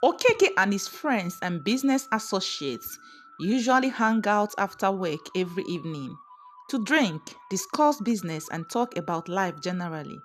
Okeke and his friends and business associates usually hang out after work every evening to drink, discuss business, and talk about life generally.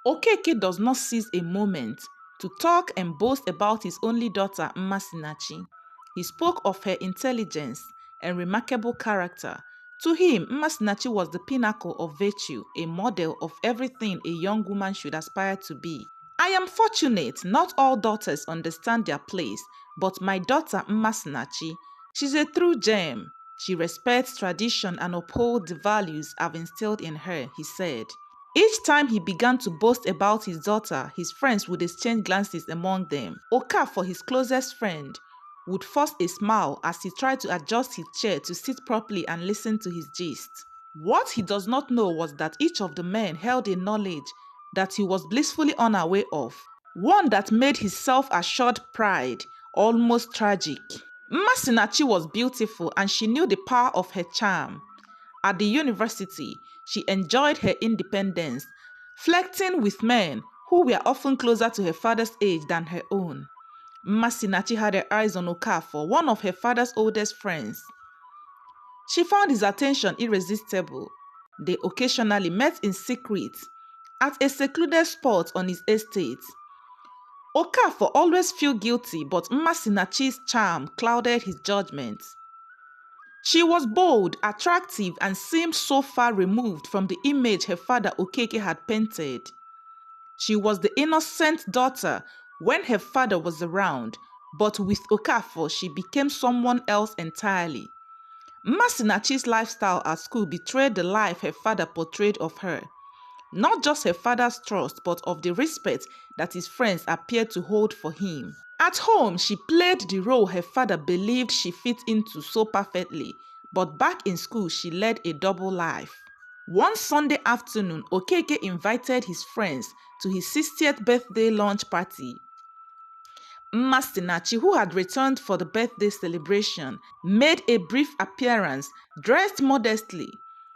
Okeke does not seize a moment to talk and boast about his only daughter, Mmasinachi. He spoke of her intelligence and remarkable character. To him, Mmasinachi was the pinnacle of virtue, a model of everything a young woman should aspire to be. I am fortunate not all daughters understand their place, but my daughter Mmasinachi, she's a true gem. She respects tradition and upholds the values I've instilled in her, he said. Each time he began to boast about his daughter, his friends would exchange glances among them. Okafor, his closest friend, would force a smile as he tried to adjust his chair to sit properly and listen to his gist. What he does not know was that each of the men held a knowledge that he was blissfully unaware of, one that made his self-assured pride almost tragic. Mmasinachi was beautiful and she knew the power of her charm. At the university, she enjoyed her independence, flirting with men who were often closer to her father's age than her own. Mmasinachi had her eyes on Okafor, one of her father's oldest friends. She found his attention irresistible. They occasionally met in secret at a secluded spot on his estate. Okafor always felt guilty, but Mmasinachi's charm clouded his judgment. She was bold, attractive, and seemed so far removed from the image her father Okeke had painted. She was the innocent daughter when her father was around, but with Okafor she became someone else entirely. Mmasinachi's lifestyle at school betrayed the life her father portrayed of her. Not just her father's trust, but of the respect that his friends appeared to hold for him. At home, she played the role her father believed she fit into so perfectly, but back in school, she led a double life. One Sunday afternoon, Okeke invited his friends to his 60th birthday lunch party. Mmasinachi, who had returned for the birthday celebration, made a brief appearance, dressed modestly.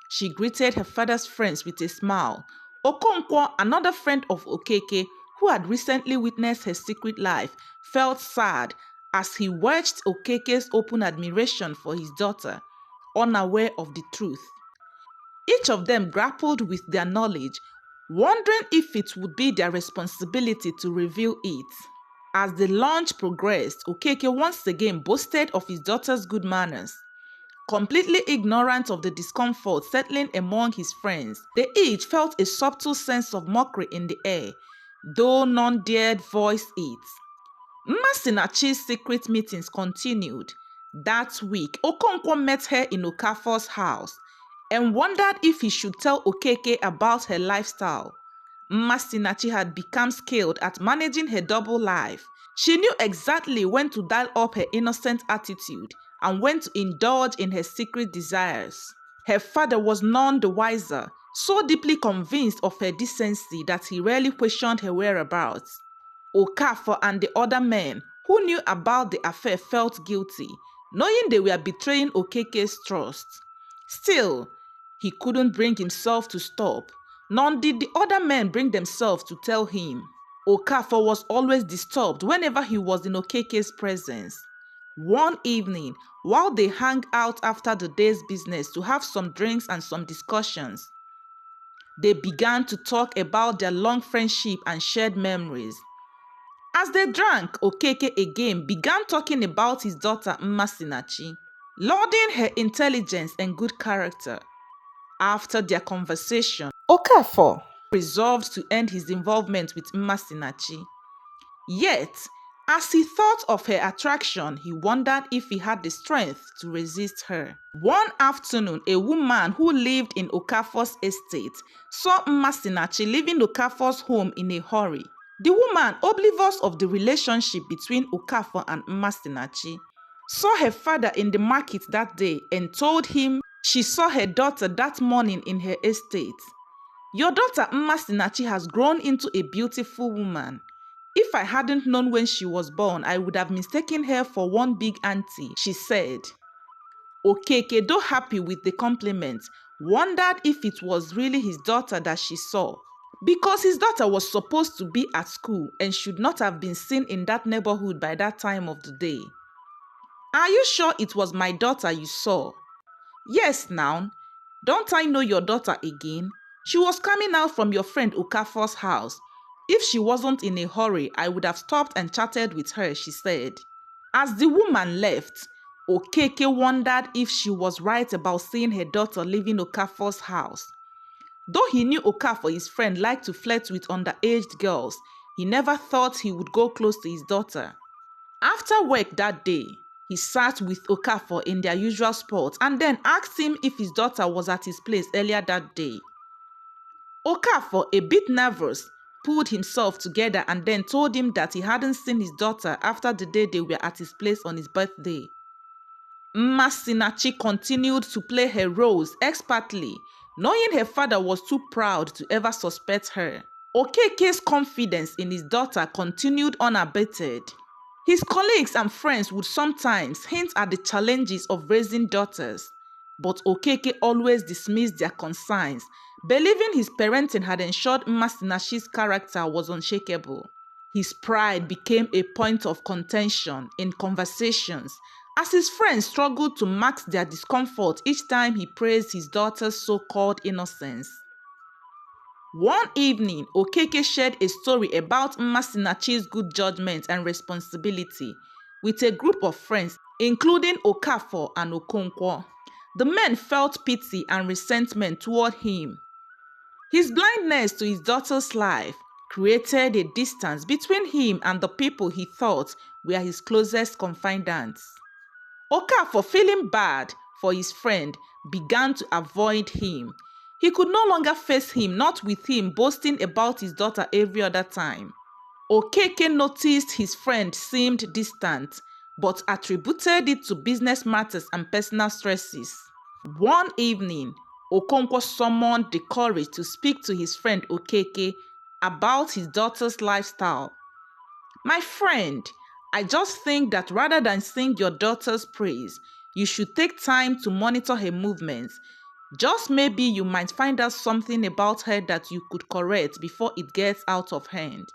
She greeted her father's friends with a smile. Okonkwo, another friend of Okeke, who had recently witnessed her secret life, felt sad as he watched Okeke's open admiration for his daughter, unaware of the truth. Each of them grappled with their knowledge, wondering if it would be their responsibility to reveal it. As the lunch progressed, Okeke once again boasted of his daughter's good manners. Completely ignorant of the discomfort settling among his friends, they each felt a subtle sense of mockery in the air, though none dared voice it. Mmasinachi's secret meetings continued. That week, Okonkwo met her in Okafor's house and wondered if he should tell Okeke about her lifestyle. Mmasinachi had become skilled at managing her double life. She knew exactly when to dial up her innocent attitude and when to indulge in her secret desires. Her father was none the wiser, so deeply convinced of her decency that he rarely questioned her whereabouts. Okafor and the other men who knew about the affair felt guilty, knowing they were betraying Okeke's trust. Still, he couldn't bring himself to stop. Nor did the other men bring themselves to tell him. Okafor was always disturbed whenever he was in Okeke's presence. One evening, while they hung out after the day's business to have some drinks and some discussions, they began to talk about their long friendship and shared memories. As they drank, Okeke again began talking about his daughter Mmasinachi, lauding her intelligence and good character. After their conversation, Okafor resolved to end his involvement with Mmasinachi. Yet, as he thought of her attraction, he wondered if he had the strength to resist her. One afternoon, a woman who lived in Okafor's estate saw Mmasinachi leaving Okafor's home in a hurry. The woman, oblivious of the relationship between Okafor and Mmasinachi, saw her father in the market that day and told him she saw her daughter that morning in her estate. Your daughter Mmasinachi has grown into a beautiful woman. If I hadn't known when she was born, I would have mistaken her for one big auntie, she said. Okeke, though happy with the compliment, wondered if it was really his daughter that she saw. because his daughter was supposed to be at school and should not have been seen in that neighborhood by that time of the day. Are you sure it was my daughter you saw? Yes, now. Don't I know your daughter again? She was coming out from your friend Okafor's house. If she wasn't in a hurry, I would have stopped and chatted with her, she said. As the woman left, Okeke wondered if she was right about seeing her daughter leaving Okafor's house. Though he knew Okafor, his friend, liked to flirt with underage girls, he never thought he would go close to his daughter. After work that day, he sat with Okafor in their usual spot and then asked him if his daughter was at his place earlier that day. Okafor, a bit nervous, pulled himself together and then told him that he hadn't seen his daughter after the day they were at his place on his birthday. Mmasinachi continued to play her roles expertly, knowing her father was too proud to ever suspect her. Okeke's confidence in his daughter continued unabated. His colleagues and friends would sometimes hint at the challenges of raising daughters, but Okeke always dismissed their concerns, believing his parenting had ensured Mmasinachi's character was unshakable. His pride became a point of contention in conversations as his friends struggled to mask their discomfort each time he praised his daughter's so-called innocence. One evening, Okeke shared a story about Mmasinachi's good judgment and responsibility with a group of friends, including Okafor and Okonkwo. The men felt pity and resentment toward him. His blindness to his daughter's life created a distance between him and the people he thought were his closest confidants. Okafor, feeling bad for his friend, began to avoid him. He could no longer face him, not with him boasting about his daughter every other time. Okeke noticed his friend seemed distant, but attributed it to business matters and personal stresses. One evening, Okonkwo summoned the courage to speak to his friend Okeke about his daughter's lifestyle. My friend, I just think that rather than sing your daughter's praise, you should take time to monitor her movements. Just maybe you might find out something about her that you could correct before it gets out of hand.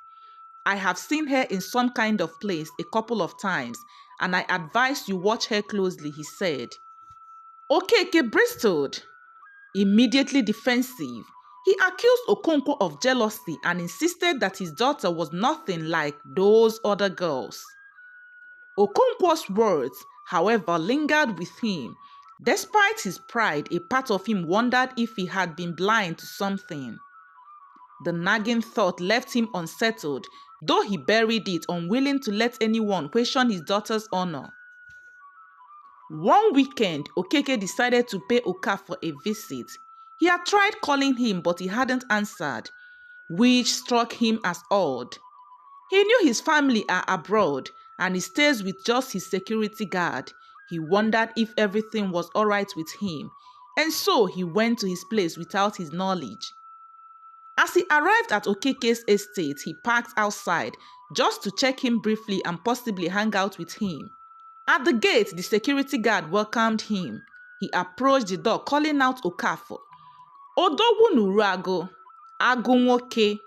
I have seen her in some kind of place a couple of times, and I advise you watch her closely, he said. Okeke bristled. Immediately defensive, he accused Okonkwo of jealousy and insisted that his daughter was nothing like those other girls. Okonkwo's words, however, lingered with him. Despite his pride, a part of him wondered if he had been blind to something. The nagging thought left him unsettled, though he buried it, unwilling to let anyone question his daughter's honor. One weekend, Okeke decided to pay Okafor a visit. He had tried calling him, but he hadn't answered, which struck him as odd. He knew his family are abroad, and he stays with just his security guard. He wondered if everything was all right with him, and so he went to his place without his knowledge. As he arrived at Okeke's estate, he parked outside just to check him briefly and possibly hang out with him. At the gate, the security guard welcomed him. He approached the door, calling out Okafor. Odogwu Nurago, Agunwoke.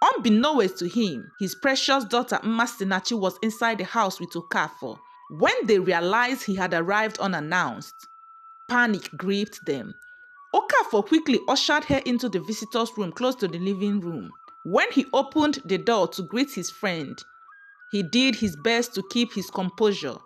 Unbeknownst to him, his precious daughter Mmasinachi was inside the house with Okafor. When they realized he had arrived unannounced, panic gripped them. Okafor quickly ushered her into the visitor's room close to the living room. When he opened the door to greet his friend, he did his best to keep his composure.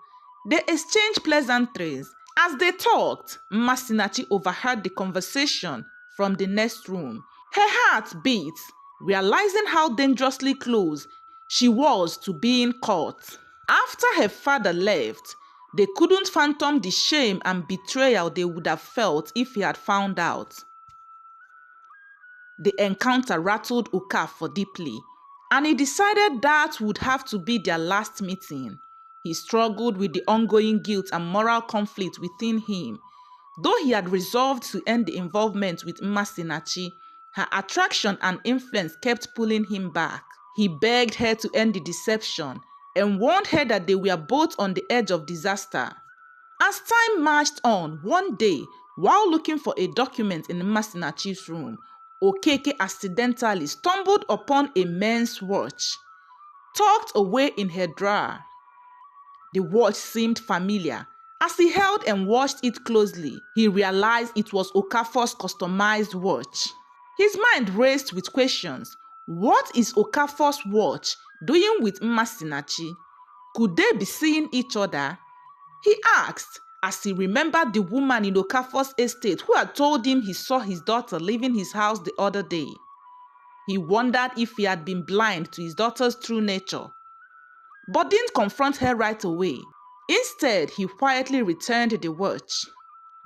They exchanged pleasantries. As they talked, Mmasinachi overheard the conversation from the next room. Her heart beat, realizing how dangerously close she was to being caught. After her father left, they couldn't fathom the shame and betrayal they would have felt if he had found out. The encounter rattled Okafor deeply, and he decided that would have to be their last meeting. He struggled with the ongoing guilt and moral conflict within him. Though he had resolved to end the involvement with Mmasinachi, her attraction and influence kept pulling him back. He begged her to end the deception and warned her that they were both on the edge of disaster. As time marched on, one day, while looking for a document in Mmasinachi's room, Okeke accidentally stumbled upon a men's watch, tucked away in her drawer. The watch seemed familiar. As he held and watched it closely, he realized it was Okafor's customized watch. His mind raced with questions. What is Okafor's watch doing with Mmasinachi? Could they be seeing each other? He asked, as he remembered the woman in Okafor's estate who had told him he saw his daughter leaving his house the other day. He wondered if he had been blind to his daughter's true nature, but didn't confront her right away. Instead, he quietly returned the watch.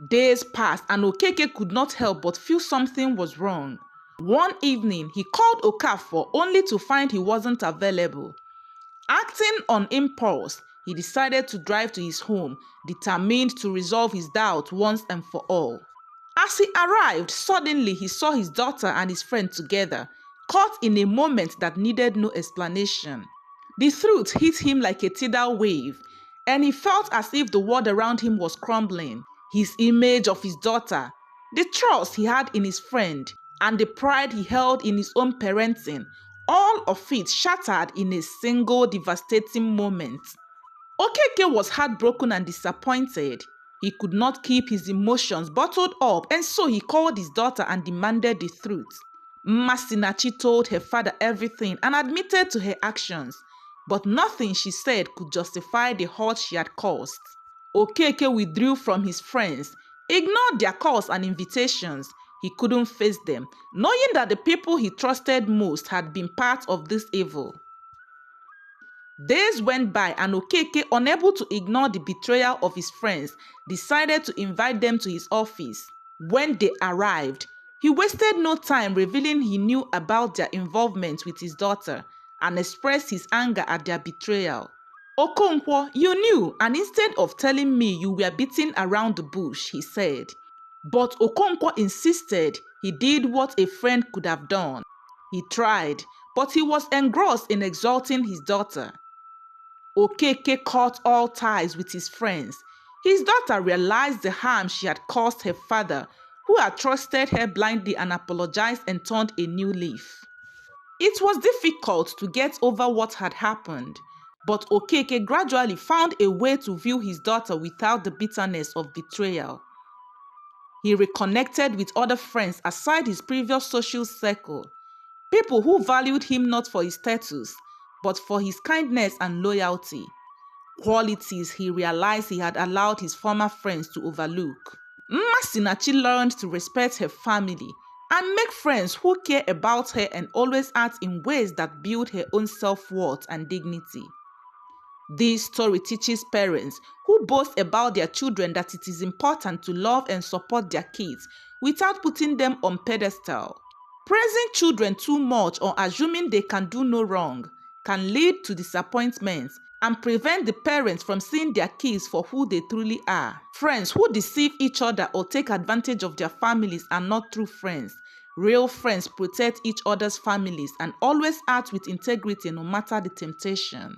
Days passed and Okeke could not help but feel something was wrong. One evening, he called Okafor only to find he wasn't available. Acting on impulse, he decided to drive to his home, determined to resolve his doubt once and for all. As he arrived, suddenly he saw his daughter and his friend together, caught in a moment that needed no explanation. The truth hit him like a tidal wave, and he felt as if the world around him was crumbling. His image of his daughter, the trust he had in his friend, and the pride he held in his own parenting, all of it shattered in a single devastating moment. Okeke was heartbroken and disappointed. He could not keep his emotions bottled up, and so he called his daughter and demanded the truth. Mmasinachi told her father everything and admitted to her actions, but nothing she said could justify the hurt she had caused. Okeke withdrew from his friends, ignored their calls and invitations. He couldn't face them, knowing that the people he trusted most had been part of this evil. Days went by and Okeke, unable to ignore the betrayal of his friends, decided to invite them to his office. When they arrived, he wasted no time revealing he knew about their involvement with his daughter and expressed his anger at their betrayal. Okonkwo, you knew, and instead of telling me you were beating around the bush, he said. But Okonkwo insisted he did what a friend could have done. He tried, but he was engrossed in exalting his daughter. Okeke cut all ties with his friends. His daughter realized the harm she had caused her father, who had trusted her blindly and apologized and turned a new leaf. It was difficult to get over what had happened, but Okeke gradually found a way to view his daughter without the bitterness of betrayal. He reconnected with other friends aside his previous social circle, people who valued him not for his status, but for his kindness and loyalty, qualities he realized he had allowed his former friends to overlook. Mmasinachi learned to respect her family and make friends who care about her and always act in ways that build her own self-worth and dignity. This story teaches parents who boast about their children that it is important to love and support their kids without putting them on pedestal. Praising children too much or assuming they can do no wrong can lead to disappointment and prevent the parents from seeing their kids for who they truly are. Friends who deceive each other or take advantage of their families are not true friends. Real friends protect each other's families and always act with integrity no matter the temptation.